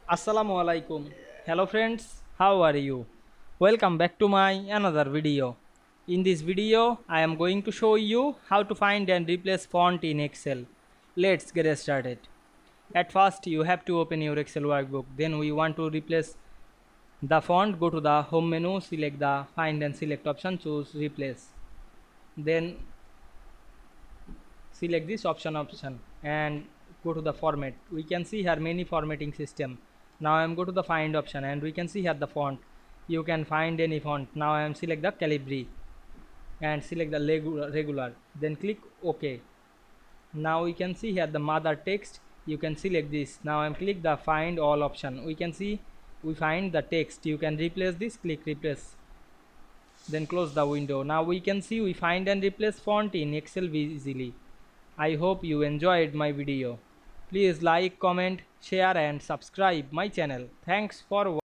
Assalamu Walaikum. Hello friends, how are you? Welcome back to my another video. In this video, I am going to show you how to find and replace font in Excel. Let's get started. At first, you have to open your Excel workbook. Then we want to replace the font. Go to the home menu, select the find and select option, choose replace. Then select this option and go to the format. We can see here many formatting system. Now I am go to the find option and we can see here the font. You can find any font. Now I am select the Calibri and select the regular, then click OK. Now we can see here the mother text. You can select this. Now I am click the find all option. We can see we find the text. You can replace this, click replace, then close the window. Now we can see we find and replace font in Excel easily. I hope you enjoyed my video. Please like, comment, share and subscribe my channel. Thanks for watching.